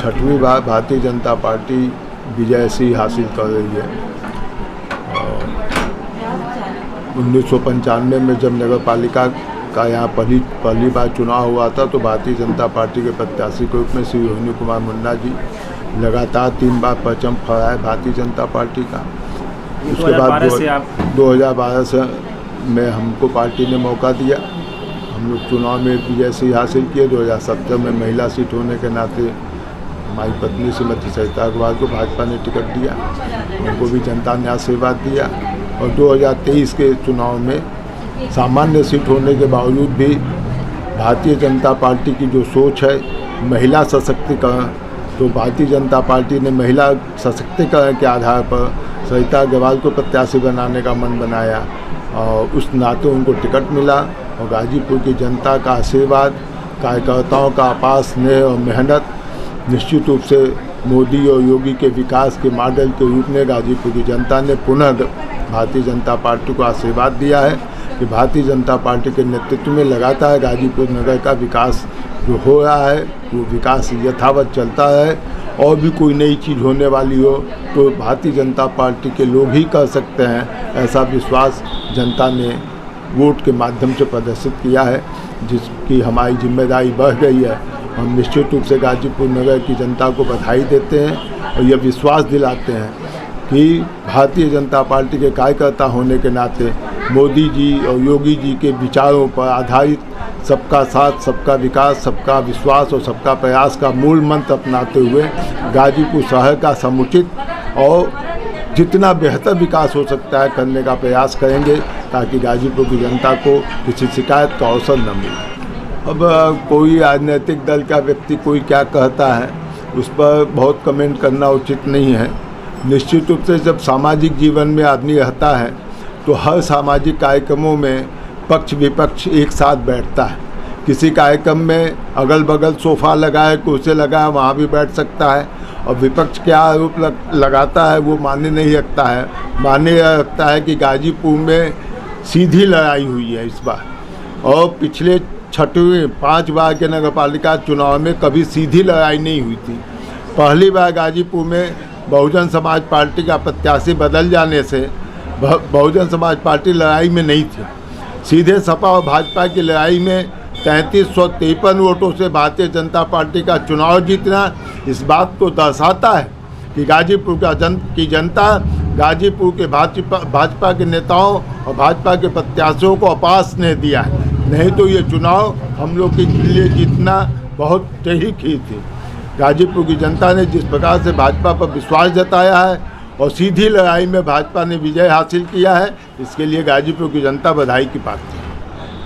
छठवीं बार भारतीय जनता पार्टी विजय सी हासिल कर रही है। 1995 में जब नगर पालिका का यहाँ पहली बार चुनाव हुआ था तो भारतीय जनता पार्टी के प्रत्याशी के रूप में श्री रोहिणी कुमार मुन्ना जी लगातार 3 बार परचम फहराए भारतीय जनता पार्टी का। उसके बाद 2012 से में हमको पार्टी ने मौका दिया, हम लोग चुनाव में विजय से हासिल किए। 2017 में महिला सीट होने के नाते हमारी पत्नी श्रीमती सरिता अग्रवाल को भाजपा ने टिकट दिया, उनको भी जनता ने आशीर्वाद दिया। और 2023 के चुनाव में सामान्य सीट होने के बावजूद भी भारतीय जनता पार्टी की जो सोच है महिला सशक्तिकरण, तो भारतीय जनता पार्टी ने महिला सशक्तिकरण के आधार पर सरिता अग्रवाल को प्रत्याशी बनाने का मन बनाया और उस नाते उनको टिकट मिला। और गाजीपुर की जनता का आशीर्वाद, कार्यकर्ताओं का अपार स्नेह और मेहनत निश्चित रूप से मोदी और योगी के विकास के मॉडल के रूप में गाजीपुर की जनता ने पुनः भारतीय जनता पार्टी को आशीर्वाद दिया है कि भारतीय जनता पार्टी के नेतृत्व में लगातार गाजीपुर नगर का विकास जो हो रहा है वो विकास यथावत चलता है। और भी कोई नई चीज़ होने वाली हो तो भारतीय जनता पार्टी के लोग ही कर सकते हैं, ऐसा विश्वास जनता ने वोट के माध्यम से प्रदर्शित किया है, जिसकी हमारी जिम्मेदारी बढ़ गई है। हम निश्चित रूप से गाजीपुर नगर की जनता को बधाई देते हैं और यह विश्वास दिलाते हैं कि भारतीय जनता पार्टी के कार्यकर्ता होने के नाते मोदी जी और योगी जी के विचारों पर आधारित सबका साथ, सबका विकास, सबका विश्वास और सबका प्रयास का मूल मंत्र अपनाते हुए गाजीपुर शहर का समुचित और जितना बेहतर विकास हो सकता है करने का प्रयास करेंगे ताकि गाजीपुर की जनता को किसी शिकायत का अवसर न मिले। अब कोई राजनीतिक दल का व्यक्ति कोई क्या कहता है उस पर बहुत कमेंट करना उचित नहीं है। निश्चित रूप से जब सामाजिक जीवन में आदमी रहता है तो हर सामाजिक कार्यक्रमों में पक्ष विपक्ष एक साथ बैठता है। किसी कार्यक्रम में अगल बगल सोफ़ा लगाए, कुर्सी लगाए, वहाँ भी बैठ सकता है। और विपक्ष क्या आरोप लगाता है वो मान्य नहीं रखता है। मान्य रखता है कि गाजीपुर में सीधी लड़ाई हुई है इस बार, और पिछले 5 बार के नगर पालिका चुनाव में कभी सीधी लड़ाई नहीं हुई थी। पहली बार गाजीपुर में बहुजन समाज पार्टी का प्रत्याशी बदल जाने से बहुजन समाज पार्टी लड़ाई में नहीं थी। सीधे सपा और भाजपा की लड़ाई में 3353 वोटों से भारतीय जनता पार्टी का चुनाव जीतना इस बात को दर्शाता है कि गाजीपुर की जनता गाजीपुर के भाजपा के नेताओं और भाजपा के प्रत्याशियों को अपार स्नेह दिया है। नहीं तो ये चुनाव हम लोग के लिए जीतना बहुत तहरीक ही थी। गाजीपुर की जनता ने जिस प्रकार से भाजपा पर विश्वास जताया है और सीधी लड़ाई में भाजपा ने विजय हासिल किया है, इसके लिए गाजीपुर की जनता बधाई की पात्र है।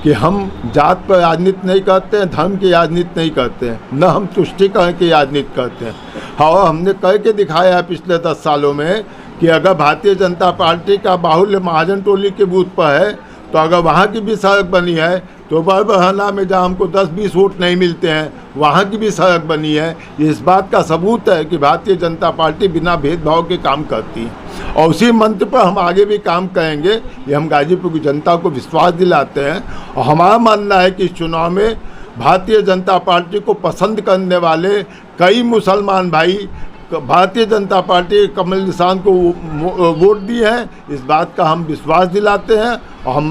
कि हम जात पर राजनीति नहीं करते हैं, धर्म की राजनीति नहीं करते हैं, न हम तुष्टिकरण की राजनीति करते हैं। हाँ, हमने करके दिखाया है पिछले 10 सालों में कि अगर भारतीय जनता पार्टी का बाहुल्य महाजन टोली के बूथ पर है तो अगर वहाँ की भी सड़क बनी है तो बरबहाना में जहाँ हमको 10-20 वोट नहीं मिलते हैं वहाँ की भी सड़क बनी है। ये इस बात का सबूत है कि भारतीय जनता पार्टी बिना भेदभाव के काम करती है और उसी मंत्र पर हम आगे भी काम करेंगे। ये हम गाजीपुर की जनता को विश्वास दिलाते हैं। और हमारा मानना है कि इस चुनाव में भारतीय जनता पार्टी को पसंद करने वाले कई मुसलमान भाई भारतीय जनता पार्टी कमल निशान को वोट दिए हैं। इस बात का हम विश्वास दिलाते हैं और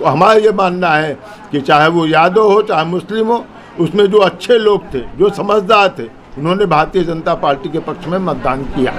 हमारा ये मानना है कि चाहे वो यादव हो चाहे मुस्लिम हो, उसमें जो अच्छे लोग थे, जो समझदार थे, उन्होंने भारतीय जनता पार्टी के पक्ष में मतदान किया।